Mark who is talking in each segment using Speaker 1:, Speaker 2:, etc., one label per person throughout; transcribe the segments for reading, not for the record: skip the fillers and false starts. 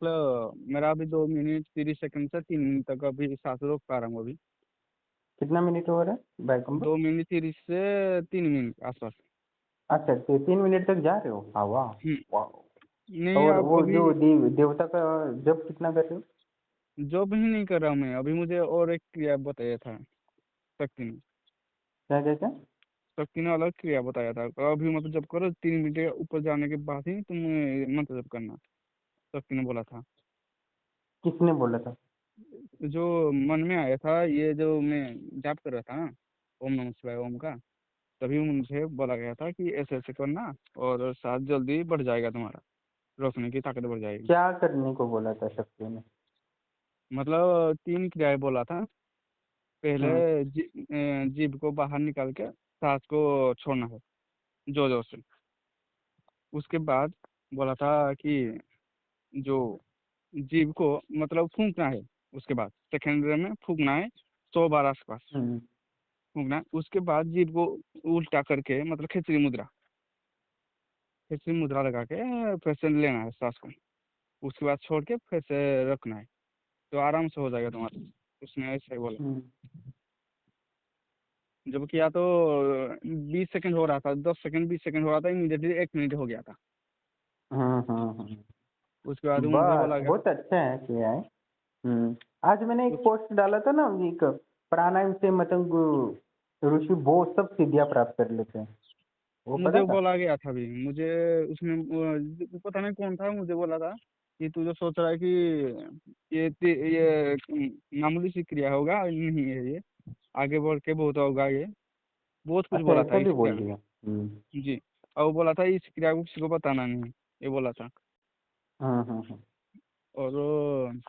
Speaker 1: मतलब मेरा अभी 2 मिनट 30 सेकंड से 3 मिनट तक अभी सांस रोक पा रहा हूँ अभी।
Speaker 2: कितना मिनट हो रहा है बैक कंबर?
Speaker 1: 2 मिनट 30 से 3 मिनट आसपास।
Speaker 2: अच्छा, 3 मिनट तक जा रहे हो? हाँ, वाह।
Speaker 1: हम्म,
Speaker 2: वाह।
Speaker 1: नहीं
Speaker 2: और
Speaker 1: अब
Speaker 2: वो
Speaker 1: अभी
Speaker 2: जो देवता का जब कितना कर रहे हो?
Speaker 1: जॉब ही नहीं कर रहा हूँ मैं अभी। मुझे और एक क्रिया बताया था शक्ति ने।
Speaker 2: क्या क्या क्या?
Speaker 1: शक्ति ने अलग क्रिया बताया था। अभी मतलब जब करो 3 मिनट के ऊपर जाने के बाद ही तुम मंत्र जप करना, शक्ति ने बोला था।
Speaker 2: किसने बोला था?
Speaker 1: जो मन में आया था, ये जो मैं जाप कर रहा था ना, ओम नमः शिवाय ओम का, तभी मुझे बोला गया था कि ऐसे ऐसे करना और सांस जल्दी बढ़ जाएगा, तुम्हारा रोकने की ताकत बढ़ जाएगी।
Speaker 2: क्या करने को बोला था शक्ति ने?
Speaker 1: मतलब 3 क्रियाएं बोला था।
Speaker 2: हम्म
Speaker 1: पहले जीभ को बाहर निकाल के सांस को छोड़ना है जोर जोर से। उसके बाद बोला था कि जो जीभ को मतलब फूंकना है। उसके बाद सेकेंड में फूंकना है 100 बार आसपास
Speaker 2: हम्म
Speaker 1: फूंकना है। उसके बाद जीभ को उल्टा करके मतलब खिचड़ी मुद्रा लगा के फिर से लेना है सांस को। उसके बाद छोड़ के फिर से रखना है, तो आराम से हो जाएगा तुम्हारा। उसने ऐसे ही बोला।
Speaker 2: हम्म
Speaker 1: जब किया तो 20 सेकंड हो रहा था, 10 सेकंड 20 सेकंड हो रहा था, इमीडिएटली 1 मिनट हो गया था। उसके बाद मुझे
Speaker 2: बस
Speaker 1: बोला गया।
Speaker 2: बहुत अच्छा है किया है। आज मैंने एक
Speaker 1: उस
Speaker 2: पोस्ट डाला था ना, एक प्राणायाम से मतलब ऋषि बहुत सब सिद्धियां प्राप्त कर लेते हैं, वो पता
Speaker 1: मुझे
Speaker 2: था?
Speaker 1: बोला गया था भी मुझे। उसमें पता नहीं कौन था, मुझे बोला था कि तू जो सोच रहा है कि ये मामूली सी क्रिया होगा, नहीं है ये। आगे बढ़ के बहुत होगा ये। बहुत कुछ
Speaker 2: अच्छा,
Speaker 1: बोला था
Speaker 2: ऐसा
Speaker 1: इस
Speaker 2: भी
Speaker 1: क्रिया
Speaker 2: बोल दिया।
Speaker 1: में। जी। और वो बोला था इस क्रिया को किसी को बताना नहीं, ये बोला था।
Speaker 2: हम्म
Speaker 1: और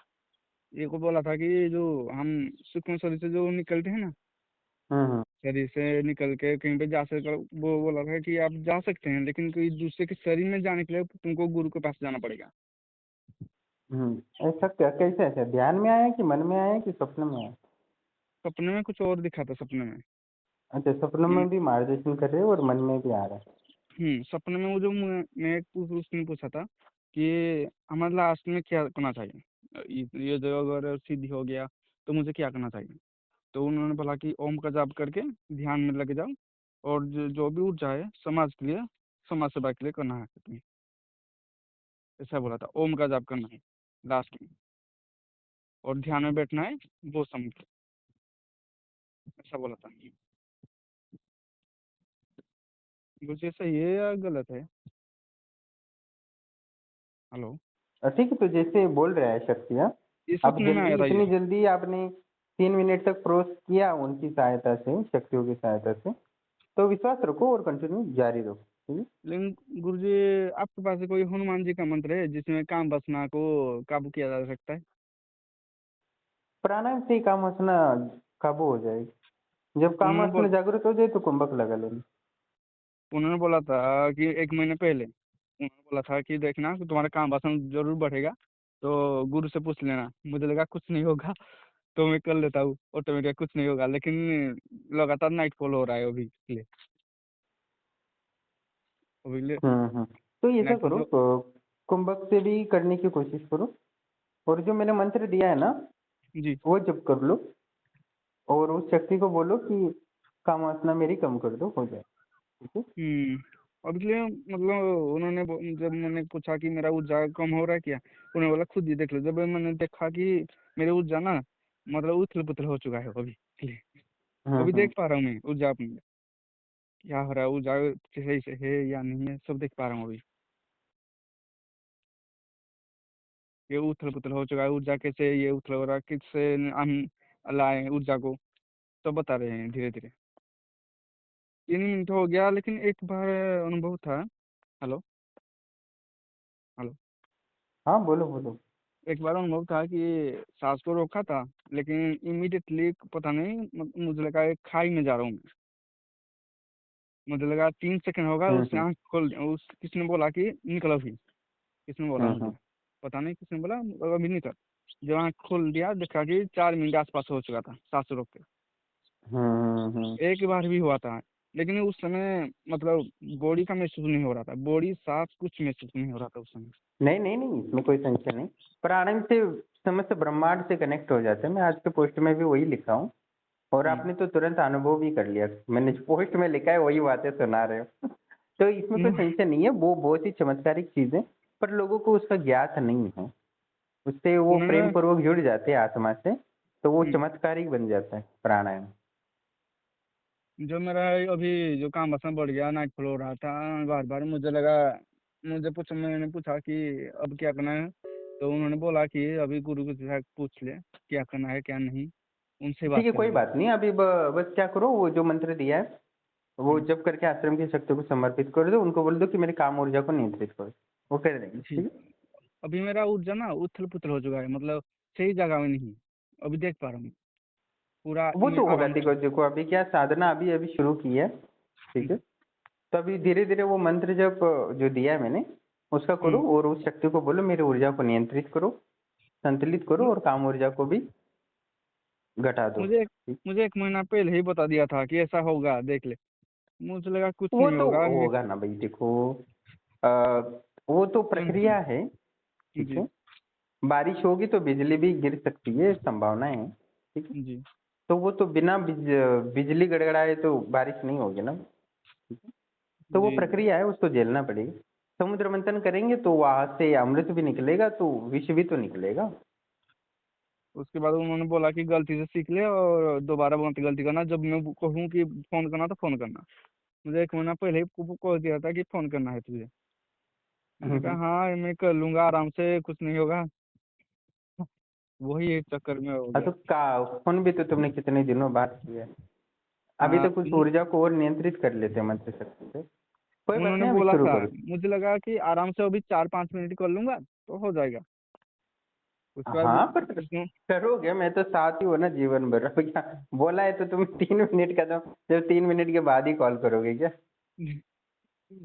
Speaker 1: ये को बोला था कि जो हम सूक्ष्म शरीर से जो निकलते हैं ना,
Speaker 2: हम्म
Speaker 1: शरीर से निकल के कहीं पे जा सकते, वो बोला था कि आप जा सकते हैं, लेकिन कोई दूसरे के शरीर में जाने के लिए तुमको गुरु के पास जाना पड़ेगा।
Speaker 2: ऐसा क्या, कैसे? ऐसा ध्यान में आया कि मन में आया कि सपने में आया?
Speaker 1: सपने में कुछ और दिखा था सपने में।
Speaker 2: अच्छा, सपने
Speaker 1: मैं
Speaker 2: में भी मार्गदर्शन कर रहे हो और मन में भी आ रहा है।
Speaker 1: सपने में वो जो मैं एक उसने पूछा था कि हमारे लास्ट में क्या करना चाहिए, ये जो अगर सिद्धि हो गया तो मुझे क्या करना चाहिए। तो उन्होंने बोला कि ओम का जाप करके ध्यान में लगे जाओ, और जो भी ऊर्जा है समाज के लिए, समाज सेवा के लिए करना है तुम्हें। ऐसा बोला था, ओम का जाप करना है लास्ट में, और ध्यान में बैठना है वो समय के। ऐसा बोला था। मुझे सही है या गलत है? हेलो।
Speaker 2: ठीक है, तो जैसे बोल रहा है शक्ति, हाँ?
Speaker 1: ये
Speaker 2: अब
Speaker 1: सपने में आया
Speaker 2: जल्दी,
Speaker 1: था ये।
Speaker 2: इतनी जल्दी आपने 3 मिनट तक क्रॉस किया उनकी सहायता से, शक्तियों की सहायता से, तो विश्वास रखो और कंटिन्यू जारी रखो, ठीक है?
Speaker 1: लेकिन गुरुजी, आपके पास कोई हनुमान जी का मंत्र है जिसमें काम वासना को काबू किया जा सकता है?
Speaker 2: प्राणायाम से ही काम वासना काबू हो जाएगी। जब काम
Speaker 1: उन्होंने
Speaker 2: वासना
Speaker 1: बोल
Speaker 2: जागृत हो जाए तो कुंभक लगा लेना।
Speaker 1: उन्होंने बोला था कि 1 महीने पहले उन्होंने बोला था कि देखना कि तुम्हारा काम वासना जरूर बढ़ेगा, तो गुरु से पूछ लेना। मुझे लगा कुछ नहीं होगा, तो मैं कर लेता हूँ ऑटोमेटिक, कुछ नहीं होगा। लेकिन लगातार नाइट फॉल हो रहा है अभी के लिए। अभी ले
Speaker 2: तो ऐसा
Speaker 1: नाइट फॉल
Speaker 2: करो,
Speaker 1: जो।
Speaker 2: कुंभक से भी करने की कोशिश करो, और जो मैंने मंत्र दिया है ना,
Speaker 1: जी।
Speaker 2: वो जप कर लो, और उस शक्ति को बोलो कि काम वासना मेरी कम कर दो, हो जाए, ठीक है?
Speaker 1: अभी के लिए मतलब उन्होंने जब मैंने पूछा कि मेरा ऊर्जा कम हो रहा है क्या, उन्होंने बोला खुद ही देख लो। जब मैंने देखा कि मेरे ऊर्जा ना मतलब उथल पुथल हो चुका है अभी के लिए। अभी
Speaker 2: हम्म
Speaker 1: देख पा रहा हूँ मैं ऊर्जा अपनी क्या हो रहा है, ऊर्जा सही से है या नहीं है, सब देख पा रहा हूँ अभी। ये उथल पुथल हो चुका है, ऊर्जा कैसे ये उथल हो रहा है, किससे हम लाए ऊर्जा को, सब बता रहे हैं धीरे धीरे। 3 मिनट हो गया, लेकिन एक बार अनुभव था। हेलो। हेलो।
Speaker 2: हाँ, बोलो बोलो।
Speaker 1: एक बार अनुभव था कि सांस को रोका था, लेकिन इमीडिएटली पता नहीं मुझे लगा एक खाई में जा रहा हूँ मैं। मुझे लगा 3 सेकंड होगा, उसने
Speaker 2: हम्म
Speaker 1: आँख खोल उस किसने बोला कि निकल अभी। किसने बोला
Speaker 2: हम्म
Speaker 1: मुझे
Speaker 2: हम्म
Speaker 1: पता नहीं किसने बोला, अभी निकल। जब आँख खोल दिया देखा कि 4 मिनट आसपास हो चुका था सांस रोक के।
Speaker 2: हम्म हम्म
Speaker 1: एक बार भी हुआ था लेकिन उस समय मतलब बॉडी का महसूस नहीं हो रहा था, बॉडी साफ कुछ महसूस नहीं हो रहा था उस समय।
Speaker 2: नहीं नहीं नहीं, इसमें कोई संशय नहीं। प्राणायाम से समस्त ब्रह्मांड से कनेक्ट हो जाते हैं। मैं आज के पोस्ट में भी वही लिखा हूँ, और
Speaker 1: हम्म।
Speaker 2: आपने तो तुरंत अनुभव भी कर लिया। मैंने जो पोस्ट में लिखा है वही बातें सुना रहे हो। तो इसमें कोई
Speaker 1: हम्म,
Speaker 2: संशय नहीं है, वो बहुत ही चमत्कारिक चीज है, पर लोगों को उसका ज्ञात नहीं है। उससे वो प्रेम
Speaker 1: उन्होंने
Speaker 2: पूर्वक जुड़ जाते हैं आत्मा से, तो वो
Speaker 1: हम्म,
Speaker 2: चमत्कारिक बन जाता है प्राणायाम।
Speaker 1: जो मेरा अभी जो काम आसान बढ़ गया, नाइट फ्लो हो रहा था बार बार, मुझे लगा, मैंने पूछा कि अब क्या करना है, तो उन्होंने बोला कि अभी गुरु के से पूछ ले क्या करना है क्या नहीं, उनसे
Speaker 2: ठीक
Speaker 1: बात
Speaker 2: है,
Speaker 1: कर
Speaker 2: कोई
Speaker 1: ले।
Speaker 2: बात नहीं। अभी बस क्या करो, वो जो मंत्र दिया है वो
Speaker 1: हम्म,
Speaker 2: जब करके आश्रम की शक्ति को समर्पित कर दो। उनको बोल दो कि मेरी काम ऊर्जा को नियंत्रित करो, वो कर देंगे। ठीक
Speaker 1: ठीक।
Speaker 2: है।
Speaker 1: अभी मेरा ऊर्जा ना उथल पुथल हो चुका है, मतलब सही जगह में नहीं, अभी देख पा रहा हूँ पूरा
Speaker 2: वो तो होगा।
Speaker 1: आराम से।
Speaker 2: देखो देखो, अभी क्या साधना अभी अभी शुरू की है, ठीक है। तो अभी धीरे धीरे वो मंत्र जब जो दिया है मैंने उसका करो,
Speaker 1: हम्म,
Speaker 2: और उस शक्ति को बोलो मेरी ऊर्जा को नियंत्रित करो, संतुलित करो,
Speaker 1: मु-
Speaker 2: और काम ऊर्जा को भी घटा दो।
Speaker 1: मुझे
Speaker 2: ठीक।
Speaker 1: मुझे एक महीना पहले ही बता दिया था कि ऐसा होगा, देख ले। मुझे लगा कुछ
Speaker 2: वो
Speaker 1: नहीं
Speaker 2: तो
Speaker 1: होगा मैं।
Speaker 2: होगा ना भाई, देखो आ, वो तो प्रक्रिया है। ठीक
Speaker 1: जी
Speaker 2: है। बारिश होगी तो बिजली भी गिर सकती है, संभावना है। ठीक है।
Speaker 1: जी
Speaker 2: तो वो तो बिना बिजली गड़गड़ाए तो बारिश नहीं होगी ना। ठीक है। तो वो
Speaker 1: जी जी।
Speaker 2: प्रक्रिया है, उसको झेलना पड़ेगा। समुद्र मंथन करेंगे तो वहां से अमृत भी निकलेगा, तो विष भी तो निकलेगा।
Speaker 1: उसके बाद उन्होंने बोला कि गलती से सीख ले और दोबारा मत गलती करना, जब मैं कहूँ कि फोन करना तो फोन करना। मुझे एक महीना पहले ही कॉल दिया था कि फोन करना है तुझे। मैंने कहा हाँ मैं कर लूंगा आराम से, कुछ नहीं होगा। वही एक चक्कर में हो
Speaker 2: हाँ
Speaker 1: गया।
Speaker 2: तो का फोन भी तो तुमने कितने दिनों बाद किया है। अभी
Speaker 1: हाँ
Speaker 2: तो कुछ ऊर्जा को और नियंत्रित कर लेते हैं मंत्र शक्ति से। कोई बात
Speaker 1: उन्होंने
Speaker 2: नहीं, अभी
Speaker 1: बोला
Speaker 2: शुरू
Speaker 1: था,
Speaker 2: करो।
Speaker 1: मुझे लगा कि आराम से अभी 4-5 मिनट कर लूंगा तो हो जाएगा। उसके बाद
Speaker 2: हाँ पर
Speaker 1: उसने
Speaker 2: करोगे, मैं तो साथ ही हो ना जीवन भर। अब क्या बोला है तो तुम 3 मिनट का, तो जब 3 मिनट के बाद ही कॉल करोगे क्या?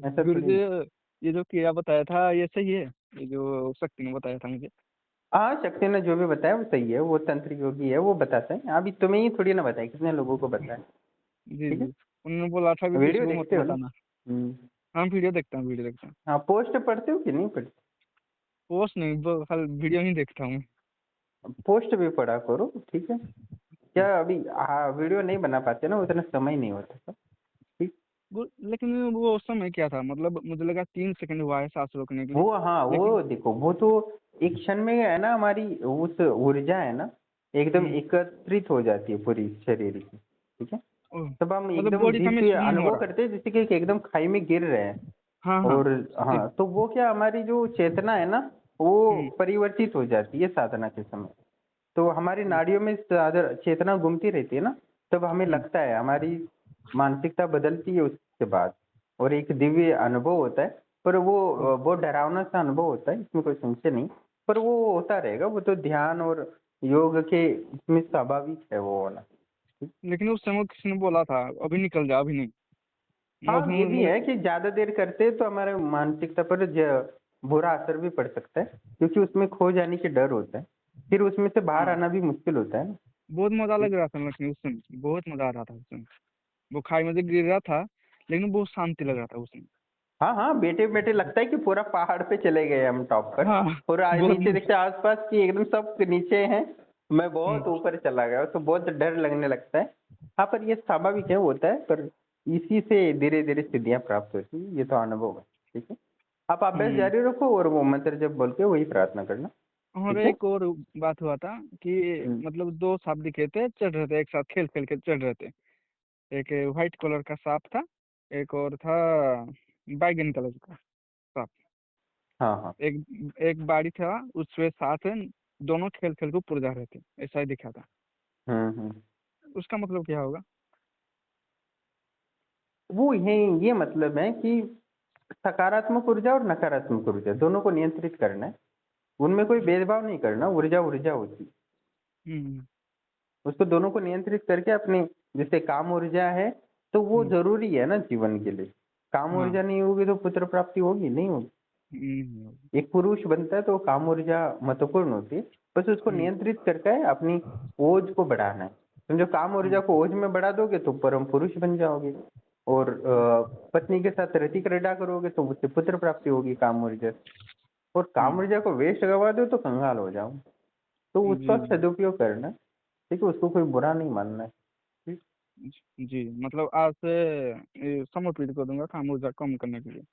Speaker 2: ऐसा
Speaker 1: गुरु
Speaker 2: थोड़ी
Speaker 1: जी,
Speaker 2: ना।
Speaker 1: ये जो क्रिया बताया था ये सही है, ये जो शक्ति ने बताया था मुझे।
Speaker 2: हाँ, शक्ति ने जो भी बताया वो सही है, वो तंत्र योगी है, वो बताता है। अभी तुम्हें ही थोड़ी ना बताया, कितने लोगों को बताया।
Speaker 1: जी
Speaker 2: ठीक है।
Speaker 1: जी। उन्होंने बोला था कि किसी
Speaker 2: वीडियो
Speaker 1: को मत
Speaker 2: देखते हो ना?
Speaker 1: बताना।
Speaker 2: हम्म।
Speaker 1: हाँ वीडियो देखता हूँ, वीडियो देखता हूँ।
Speaker 2: हाँ, पोस्ट पढ़ते हो कि नहीं पढ़ते?
Speaker 1: पोस्ट नहीं, खाली वीडियो ही देखता हूँ।
Speaker 2: पोस्ट भी पढ़ा करो, ठीक है। क्या अभी हाँ वीडियो नहीं बना पाते ना, उतना समय नहीं होता। ठीक।
Speaker 1: लेकिन वो उस समय क्या था, मतलब मुझे लगा 3 सेकंड हुआ है सांस रोकने के लिए।
Speaker 2: वो हाँ,
Speaker 1: लेकिन
Speaker 2: वो देखो, वो तो एक क्षण में है ना, हमारी उस ऊर्जा है ना एकदम
Speaker 1: हम्म,
Speaker 2: एकत्रित हो जाती है पूरी शरीर की। ठीक है।
Speaker 1: ओह,
Speaker 2: तब हम
Speaker 1: मतलब
Speaker 2: एकदम
Speaker 1: बॉडी का
Speaker 2: दिव्य
Speaker 1: महसूस नहीं हो
Speaker 2: अनुभव
Speaker 1: रहा।
Speaker 2: करते हैं, जैसे कि एकदम खाई में गिर रहे हैं।
Speaker 1: हाँ हाँ।
Speaker 2: और
Speaker 1: दे-
Speaker 2: हाँ, तो वो क्या हमारी जो चेतना है ना, वो
Speaker 1: हम्म,
Speaker 2: परिवर्तित हो जाती है साधना के समय। तो हमारी
Speaker 1: हम्म,
Speaker 2: नाड़ियों में चेतना घूमती रहती है ना, तब हमें
Speaker 1: हम्म,
Speaker 2: लगता है हमारी मानसिकता बदलती है उसके बाद, और एक दिव्य अनुभव होता है। पर
Speaker 1: ओह,
Speaker 2: वो डरावना सा अनुभव होता है, इसमें कोई संशय नहीं। पर वो होता रहेगा, वो तो ध्यान और योग के इसमें स्वाभाविक है वो वाला।
Speaker 1: लेकिन उस समय किसी ने बोला था अभी निकल जा, अभी नहीं।
Speaker 2: हाँ,
Speaker 1: अभी
Speaker 2: ये भी
Speaker 1: मुझे
Speaker 2: है कि ज्यादा देर करते हैं तो हमारे मानसिकता पर बुरा असर भी पड़ सकता है, क्योंकि उसमें खो जाने की डर होता है। फिर उसमें से बाहर
Speaker 1: हाँ
Speaker 2: आना भी मुश्किल होता है ना।
Speaker 1: बहुत मजा लग रहा था, लेकिन उस समय बहुत मजा आ रहा था उस समय। वो खाई में से गिर रहा था, लेकिन बहुत शांति लग रहा था उस समय।
Speaker 2: हाँ हाँ, बैठे बैठे लगता है कि पूरा पहाड़ पे चले गए हम, टॉप पर।
Speaker 1: हाँ
Speaker 2: और
Speaker 1: बहुत
Speaker 2: नीचे
Speaker 1: मजा।
Speaker 2: देखते हैं आसपास की एकदम सब नीचे हैं, मैं
Speaker 1: हम्म,
Speaker 2: बहुत ऊपर चला गया, तो बहुत डर लगने लगता है। हाँ, पर ये स्वाभाविक है, होता है। पर इसी से धीरे धीरे सिद्धियां प्राप्त होती है, ये तो अनुभव है। ठीक है। आप अभ्यास
Speaker 1: हम्म।
Speaker 2: जारी रखो, और वो मंत्र जब बोल के वही प्रार्थना करना।
Speaker 1: और
Speaker 2: ठीक है।
Speaker 1: एक और बात हुआ था कि
Speaker 2: हम्म।
Speaker 1: मतलब दो सांप दिखे थे, चढ़ रहे थे एक साथ, खेल खेल के चढ़ रहे थे। एक व्हाइट कलर का सांप था, एक और था बैगन कलर का सांप।
Speaker 2: हाँ हाँ।
Speaker 1: एक एक बाड़ी था, उसमें साथ में दोनों खेल खेल के ऊपर जा रहे थे, ऐसा ही दिखा था।
Speaker 2: हम्म।
Speaker 1: उसका मतलब क्या होगा?
Speaker 2: वो ये मतलब है कि सकारात्मक ऊर्जा और नकारात्मक ऊर्जा दोनों को नियंत्रित करना है। उनमें कोई भेदभाव नहीं करना, ऊर्जा ऊर्जा होती है।
Speaker 1: हम्म
Speaker 2: उसको दोनों को नियंत्रित करके अपने, जैसे काम ऊर्जा है तो वो
Speaker 1: हम्म,
Speaker 2: जरूरी है ना जीवन के लिए। काम
Speaker 1: हाँ।
Speaker 2: ऊर्जा नहीं होगी तो पुत्र प्राप्ति होगी नहीं होगी।
Speaker 1: हम्म
Speaker 2: एक पुरुष बनता है तो काम ऊर्जा महत्वपूर्ण होती है। बस उसको
Speaker 1: हम्म
Speaker 2: नियंत्रित करके अपनी ओज को बढ़ाना है। समझो, काम ऊर्जा
Speaker 1: हम्म,
Speaker 2: को ओज में बढ़ा दोगे तो परम पुरुष बन जाओगे। और पत्नी के साथ रति क्रीड़ा करोगे तो उससे पुत्र प्राप्ति होगी काम ऊर्जा से। और काम ऊर्जा को वेस्ट गवा दो तो कंगाल हो जाओ। तो उसका
Speaker 1: जी जी
Speaker 2: सदुपयोग करना, ठीक है, उसको कोई बुरा नहीं मानना है। ठीक।
Speaker 1: जी, मतलब आज से समर्पित कर दूंगा काम ऊर्जा कम करने के लिए।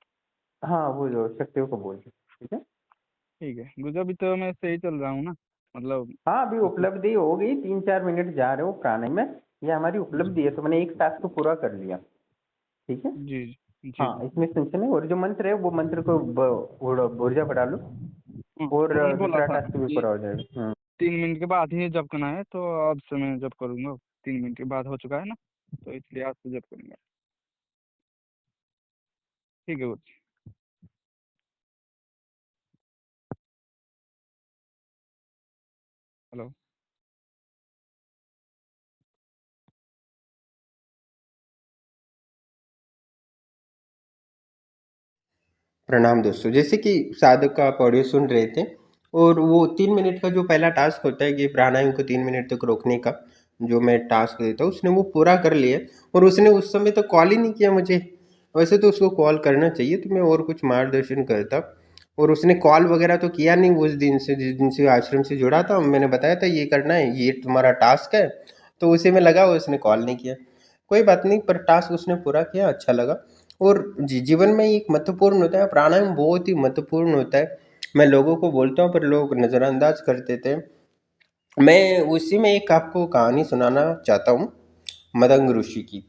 Speaker 2: हाँ, वो जो शक्तियों को बोल दो, ठीक है।
Speaker 1: ठीक है गुजर, अभी तो मैं सही चल रहा हूँ ना, मतलब
Speaker 2: हाँ, अभी
Speaker 1: कुछ।
Speaker 2: उपलब्धि हो गई, 3-4 मिनट जा रहे हो प्राणायाम में, ये हमारी
Speaker 1: जी
Speaker 2: उपलब्धि है, तो मैंने एक टास्क तो पूरा कर लिया, ठीक है।
Speaker 1: जी जी
Speaker 2: हाँ,
Speaker 1: जी।
Speaker 2: इसमें टेंशन है। और जो मंत्र है वो मंत्र को ऊर्जा बढ़ा लो,
Speaker 1: हाँ,
Speaker 2: और
Speaker 1: उन्होंने बोला
Speaker 2: दूसरा
Speaker 1: था
Speaker 2: टास्क भी
Speaker 1: कि
Speaker 2: पूरा हो जाएगा।
Speaker 1: 3 मिनट के बाद ही जब करना है, तो अब से मैं जब करूँगा 3 मिनट के बाद हो चुका है ना, तो इसलिए आज से जब करूँगा। ठीक है गुरु। हेलो।
Speaker 3: प्रणाम दोस्तों। जैसे कि साधक का आप ऑडियो सुन रहे थे, और वो 3 मिनट का जो पहला टास्क होता है कि प्राणायाम को 3 मिनट तक रोकने का, जो मैं टास्क देता हूँ, उसने वो पूरा कर लिया। और उसने उस समय तक कॉल ही नहीं किया मुझे। वैसे तो उसको कॉल करना चाहिए, तो मैं और कुछ मार्गदर्शन करता। और उसने कॉल वगैरह तो किया नहीं उस दिन से, जिस दिन से आश्रम से जुड़ा था। मैंने बताया था ये करना है, ये तुम्हारा टास्क है, तो उसी में लगा, उसने कॉल नहीं किया। कोई बात नहीं, पर टास्क उसने पूरा किया, अच्छा लगा। और जीवन में एक महत्वपूर्ण होता है, प्राणायाम बहुत ही महत्वपूर्ण होता है। मैं लोगों को बोलता हूँ, पर लोग नज़रअंदाज कर देते हैं। मैं उसी में एक आपको कहानी सुनाना चाहता हूँ, मतंग ऋषि की।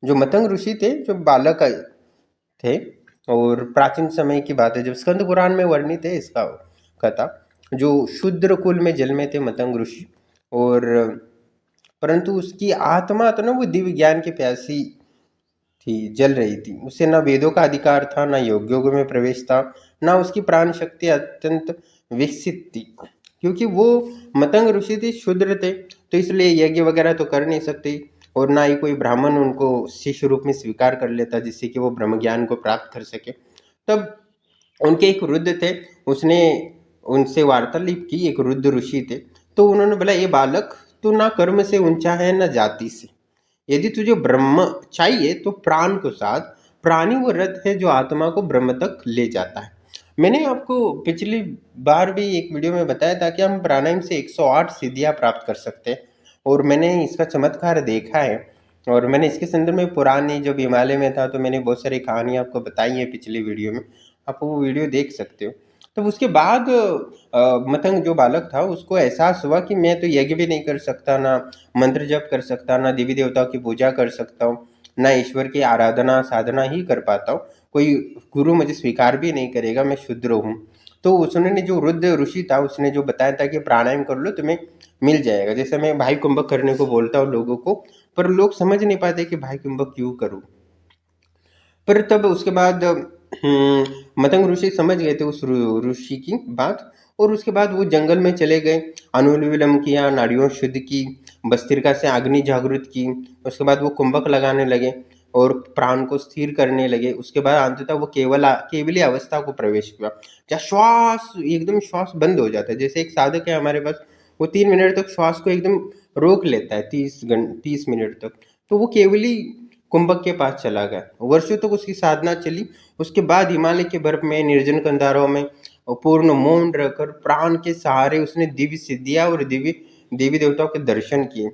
Speaker 3: जो मतंग ऋषि थे, जो बालक थे, और प्राचीन समय की बात है, जब स्कंद पुराण में वर्णित है इसका कथा। जो शूद्र कुल में जन्मे थे मतंग ऋषि, और परंतु उसकी आत्मा तो ना वो दिव्य ज्ञान की प्यासी थी, जल रही थी। उसे ना वेदों का अधिकार था, ना योग्यों में प्रवेश था, ना उसकी प्राण शक्ति अत्यंत विकसित थी। क्योंकि वो मतंग ऋषि थे, शूद्र थे, तो इसलिए यज्ञ वगैरह तो कर नहीं सकते। और ना ही कोई ब्राह्मण उनको शिष्य रूप में स्वीकार कर लेता, जिससे कि वो ब्रह्म ज्ञान को प्राप्त कर सके। तब उनके एक रुद्र थे, उसने उनसे वार्तालाप की। एक रुद्र ऋषि थे, तो उन्होंने बोला, ये बालक, तू ना कर्म से ऊंचा है, ना जाति से। यदि तुझे ब्रह्म चाहिए तो प्राण को साथ, प्राणी वो रथ है जो आत्मा को ब्रह्म तक ले जाता है। मैंने आपको पिछली बार भी एक वीडियो में बताया था कि हम प्राणायाम से 108 सिद्धियां प्राप्त कर सकते हैं, और मैंने इसका चमत्कार देखा है। और मैंने इसके संदर्भ में पुरानी, जब हिमालय में था, तो मैंने बहुत सारी कहानियां आपको बताई हैं पिछली वीडियो में। आप वो वीडियो देख सकते हो। तब उसके बाद मतंग जो बालक था, उसको एहसास हुआ कि मैं तो यज्ञ भी नहीं कर सकता, ना मंत्र जप कर सकता, ना देवी देवताओं की पूजा कर सकता हूँ, ना ईश्वर की आराधना साधना ही कर पाता हूँ। कोई गुरु मुझे स्वीकार भी नहीं करेगा, मैं शूद्र हूँ। तो उसने, जो रुद्र ऋषि था, उसने जो बताया था कि प्राणायाम कर लो, तुम्हें मिल जाएगा। जैसे मैं भाई कुंभक करने को बोलता हूँ लोगों को, पर लोग समझ नहीं पाते कि भाई कुंभक क्यों करूँ। पर तब उसके बाद मतंग ऋषि समझ गए थे उस ऋषि की बात। और उसके बाद वो जंगल में चले गए, अनुलोम विलोम किया, नाड़ियों शुद्ध की, भस्त्रिका से अग्नि जागृत की। उसके बाद वो कुंभक लगाने लगे और प्राण को स्थिर करने लगे। उसके बाद अंततः वो केवली अवस्था को प्रवेश किया, जहाँ श्वास एकदम, श्वास बंद हो जाता है। जैसे एक साधक है हमारे पास, वो 3 मिनट तक श्वास को एकदम रोक लेता है, 30 मिनट तक। तो वो केवली कुंभक के पास चला गया, वर्षों तक उसकी साधना चली। उसके बाद हिमालय के बर्फ में, निर्जन कंधारों में, और पूर्ण मौन रहकर प्राण के सहारे उसने दिव्य सिद्धियां और दिव्य देवी देवताओं के दर्शन किए।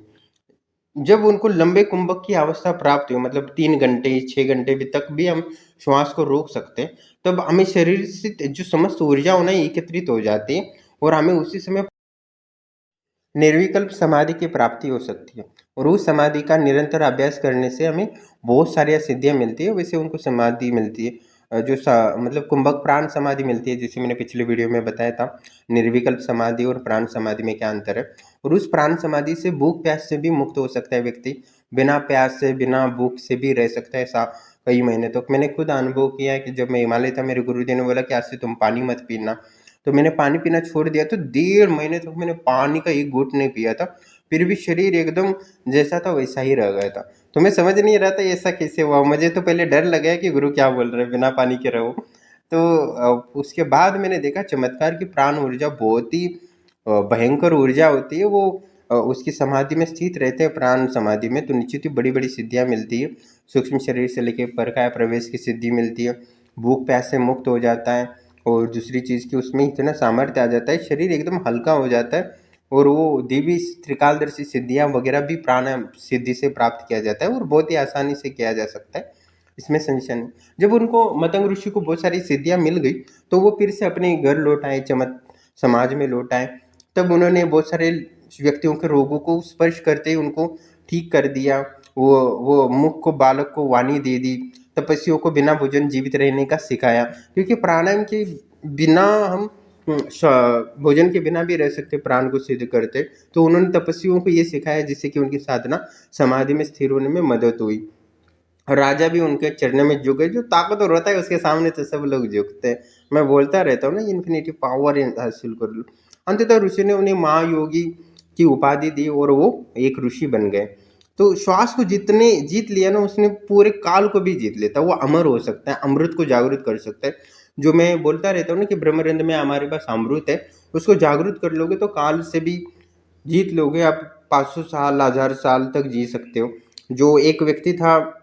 Speaker 3: जब उनको लंबे कुंभक की अवस्था प्राप्त हुई, मतलब 3 घंटे 6 घंटे भी तक भी हम श्वास को रोक सकते हैं, तब हमें शरीर से जो समस्त ऊर्जा होना एकत्रित हो जाती है, और हमें उसी समय निर्विकल्प समाधि की प्राप्ति हो सकती है। और उस समाधि का निरंतर अभ्यास करने से हमें बहुत सारी सिद्धियां मिलती है। वैसे उनको समाधि मिलती है, मतलब कुंभक प्राण समाधि मिलती है, जिसे मैंने पिछले वीडियो में बताया था। निर्विकल्प समाधि और प्राण समाधि में क्या अंतर है। और उस प्राण समाधि से भूख प्यास से भी मुक्त हो सकता है व्यक्ति, बिना प्यास से बिना भूख से भी रह सकता है ऐसा कई महीने तक। मैंने खुद अनुभव किया है कि जब मैं हिमालय था, मेरे गुरुजी ने बोला कि आज से तुम पानी मत पीना, तो मैंने पानी पीना छोड़ दिया। तो 1.5 महीने तक मैंने पानी का एक घूंट नहीं पिया था, फिर भी शरीर एकदम जैसा था वैसा ही रह गया था। तो मैं समझ नहीं रहा था ऐसा कैसे हुआ। मुझे तो पहले डर लगा कि गुरु क्या बोल रहे हैं, बिना पानी के रहो। तो उसके बाद मैंने देखा चमत्कार की प्राण ऊर्जा बहुत ही भयंकर ऊर्जा होती है। वो उसकी समाधि में स्थित रहते हैं, प्राण समाधि में, तो निश्चित ही बड़ी बड़ी सिद्धियाँ मिलती है। सूक्ष्म शरीर से लेकर परकाय प्रवेश की सिद्धि मिलती है, भूख प्यास से मुक्त हो जाता है, और दूसरी चीज़ कि उसमें इतना सामर्थ्य आ जाता है, शरीर एकदम हल्का हो जाता है, और वो दिव्य त्रिकालदर्शी सिद्धियाँ वगैरह भी प्राणायाम सिद्धि से प्राप्त किया जाता है, और बहुत ही आसानी से किया जा सकता है, इसमें संशय नहीं। जब उनको मतंग ऋषि को बहुत सारी सिद्धियाँ मिल गई, तो वो फिर से अपने घर लौट आए, समाज में लौट आए। तब उन्होंने बहुत सारे व्यक्तियों के रोगों को स्पर्श करते ही उनको ठीक कर दिया। वो मुख को बालक को वाणी दे दी, तपस्वियों को बिना भोजन जीवित रहने का सिखाया, क्योंकि प्राणायाम के बिना हम भोजन के बिना भी रह सकते, प्राण को सिद्ध करते। तो उन्होंने तपस्वियों को ये सिखाया, जिससे कि उनकी साधना समाधि में स्थिर होने में मदद हुई। राजा भी उनके चरणों में झुके, जो ताकतवर होता है उसके सामने तो सब लोग झुकते हैं। मैं बोलता रहता हूँ ना, इन्फिनिटी पावर हासिल कर लो। अंततः ऋषि ने उन्हें महायोगी की उपाधि दी और वो एक ऋषि बन गए। तो श्वास को जितने जीत लिया ना, उसने पूरे काल को भी जीत लेता। वो अमर हो सकता है, अमृत को जागृत कर सकता है। जो मैं बोलता रहता हूँ ना कि ब्रह्मरंध्र में हमारे पास अमृत है, उसको जागृत कर लोगे तो काल से भी जीत लोगे। आप 500 साल 1000 साल तक जी सकते हो। जो एक व्यक्ति था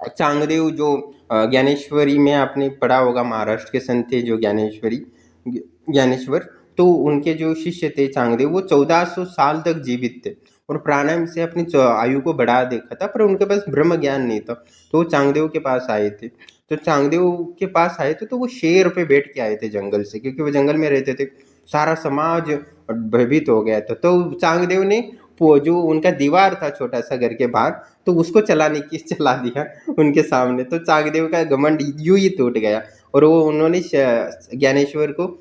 Speaker 3: चांगदेव, जो ज्ञानेश्वरी में आपने पढ़ा होगा, महाराष्ट्र के संत थे जो ज्ञानेश्वर, तो उनके जो शिष्य थे चांगदेव, वो 1400 साल तक जीवित थे, और प्राणायाम से अपनी आयु को बढ़ा देखा था, पर उनके पास ब्रह्म ज्ञान नहीं था। तो वो चांगदेव के पास आए थे। तो चांगदेव के पास आए थे तो वो शेर पे बैठ के आए थे जंगल से, क्योंकि वो जंगल में रहते थे। सारा समाज भयभीत हो गया था। तो चांगदेव ने वो जो उनका दीवार था छोटा सा घर के बाहर, तो उसको चला दिया उनके सामने। तो चांगदेव का घमंड यूं ही टूट गया, और वो उन्होंने ज्ञानेश्वर को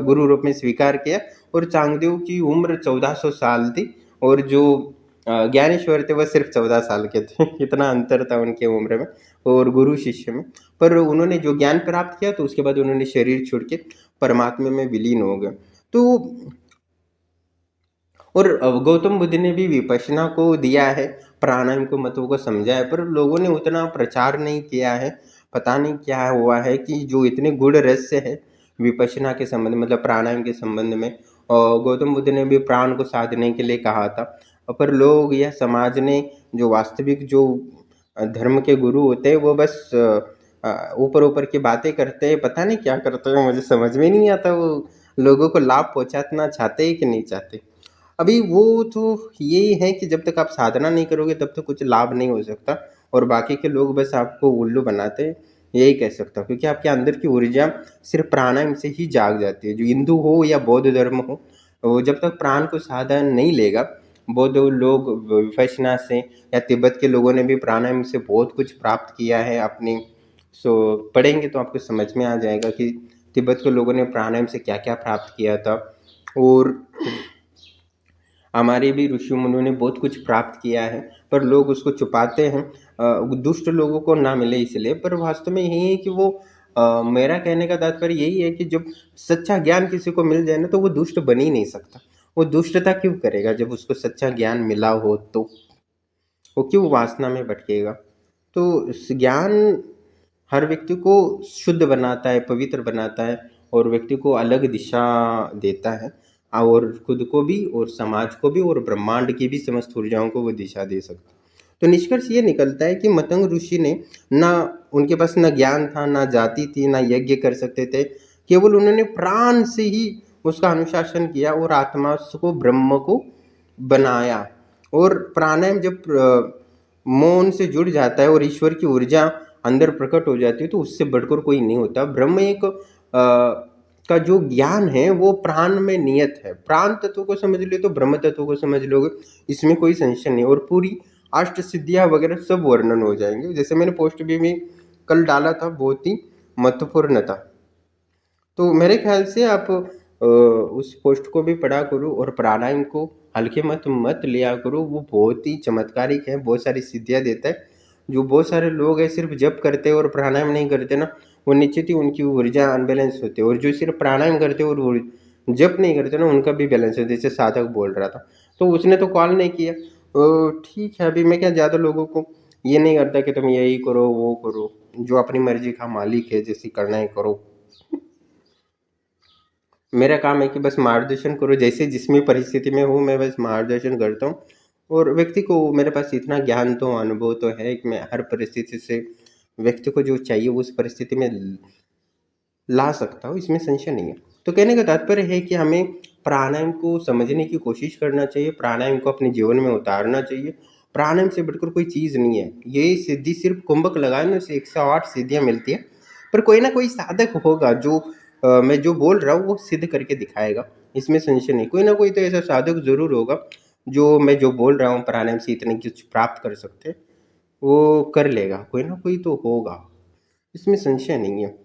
Speaker 3: गुरु रूप में स्वीकार किया। और चांगदेव की उम्र 1400 साल थी, और जो ज्ञानेश्वर थे वह सिर्फ 14 साल के थे। इतना अंतर था उनके उम्र में और गुरु शिष्य में। पर उन्होंने जो ज्ञान प्राप्त किया, तो उसके बाद उन्होंने शरीर छोड़ के परमात्मा में विलीन हो गए। तो और गौतम बुद्ध ने भी विपश्यना को दिया है, प्राणायाम को महत्व को समझा है, पर लोगों ने उतना प्रचार नहीं किया है। पता नहीं क्या हुआ है कि जो इतने गूढ़ रहस्य है विपश्यना के संबंध, मतलब प्राणायाम के संबंध में, और गौतम बुद्ध ने भी प्राण को साधने के लिए कहा था, पर लोग या समाज ने, जो वास्तविक जो धर्म के गुरु होते हैं, वो बस ऊपर ऊपर की बातें करते हैं। पता नहीं क्या करते हैं, मुझे समझ में नहीं आता। वो लोगों को लाभ पहुंचाना चाहते हैं कि नहीं चाहते। अभी वो तो यही है कि जब तक आप साधना नहीं करोगे तब तक कुछ लाभ नहीं हो सकता, और बाकी के लोग बस आपको उल्लू बनाते हैं, यही कह सकता हूँ। क्योंकि आपके अंदर की ऊर्जा सिर्फ प्राणायाम से ही जाग जाती है। जो हिंदू हो या बौद्ध धर्म हो, वो जब तक प्राण को साधन नहीं लेगा, बौद्ध लोग विपश्यना से, या तिब्बत के लोगों ने भी प्राणायाम से बहुत कुछ प्राप्त किया है अपने। सो पढ़ेंगे तो आपको समझ में आ जाएगा कि तिब्बत के लोगों ने प्राणायाम से क्या क्या प्राप्त किया था। और हमारे भी ऋषि मुनियों ने बहुत कुछ प्राप्त किया है, पर लोग उसको छुपाते हैं, दुष्ट लोगों को ना मिले इसलिए। पर वास्तव में यही है कि वो मेरा कहने का तात्पर्य यही है कि जब सच्चा ज्ञान किसी को मिल जाए ना, तो वो दुष्ट बन ही नहीं सकता। वो दुष्टता क्यों करेगा जब उसको सच्चा ज्ञान मिला हो? तो वो क्यों वासना में भटकेगा? तो ज्ञान हर व्यक्ति को शुद्ध बनाता है, पवित्र बनाता है, और व्यक्ति को अलग दिशा देता है, और खुद को भी और समाज को भी और ब्रह्मांड की भी समस्त ऊर्जाओं को वो दिशा दे सकता है। तो निष्कर्ष ये निकलता है कि मतंग ऋषि ने ना, उनके पास ना ज्ञान था, ना जाति थी, ना यज्ञ कर सकते थे। केवल उन्होंने प्राण से ही उसका अनुशासन किया और आत्मा को, ब्रह्म को बनाया। और प्राणायाम जब मौन से जुड़ जाता है और ईश्वर की ऊर्जा अंदर प्रकट हो जाती है, तो उससे बढ़कर कोई नहीं होता। ब्रह्म एक का जो ज्ञान है वो प्राण में नियत है। प्राण तत्व को समझ लो तो ब्रह्म तत्व को समझ लोगे, इसमें कोई संशय नहीं। और पूरी अष्ट सिद्धियाँ वगैरह सब वर्णन हो जाएंगे। जैसे मैंने पोस्ट भी में कल डाला था, बहुत ही महत्वपूर्ण था। तो मेरे ख्याल से आप उस पोस्ट को भी पढ़ा करो, और प्राणायाम को हल्के मत लिया करो। वो बहुत ही चमत्कारिक है, बहुत सारी सिद्धियाँ देता है। जो बहुत सारे लोग हैं सिर्फ जप करते हैं और प्राणायाम नहीं करते ना, वो निश्चित ही उनकी ऊर्जा अनबैलेंस होती है। और जो सिर्फ प्राणायाम करते और जप नहीं करते ना, उनका भी बैलेंस है। जैसे साधक बोल रहा था, तो उसने तो कॉल नहीं किया। ठीक है, अभी मैं क्या ज़्यादा लोगों को ये नहीं करता कि तुम यही करो वो करो। जो अपनी मर्जी का मालिक है, जैसे करना है करो। मेरा काम है कि बस मार्गदर्शन करो, जैसे जिसमें परिस्थिति में हूँ मैं बस मार्गदर्शन करता हूँ। और व्यक्ति को मेरे पास इतना ज्ञान तो अनुभव तो है कि मैं हर परिस्थिति से व्यक्ति को जो चाहिए उस परिस्थिति में ला सकता हूँ, इसमें संशय नहीं है। तो कहने का तात्पर्य है कि हमें प्राणायाम को समझने की कोशिश करना चाहिए, प्राणायाम को अपने जीवन में उतारना चाहिए। प्राणायाम से बढ़कर कोई चीज़ नहीं है। ये सिद्धि सिर्फ कुंभक लगाने से 108 सिद्धियाँ मिलती है, पर कोई ना कोई साधक होगा जो मैं जो बोल रहा हूँ वो सिद्ध करके दिखाएगा, इसमें संशय नहीं। कोई ना कोई तो ऐसा साधक ज़रूर होगा जो मैं जो बोल रहा हूँ प्राणायाम से इतने कुछ प्राप्त कर सकते हैं, वो कर लेगा, कोई ना कोई तो होगा, इसमें संशय नहीं है।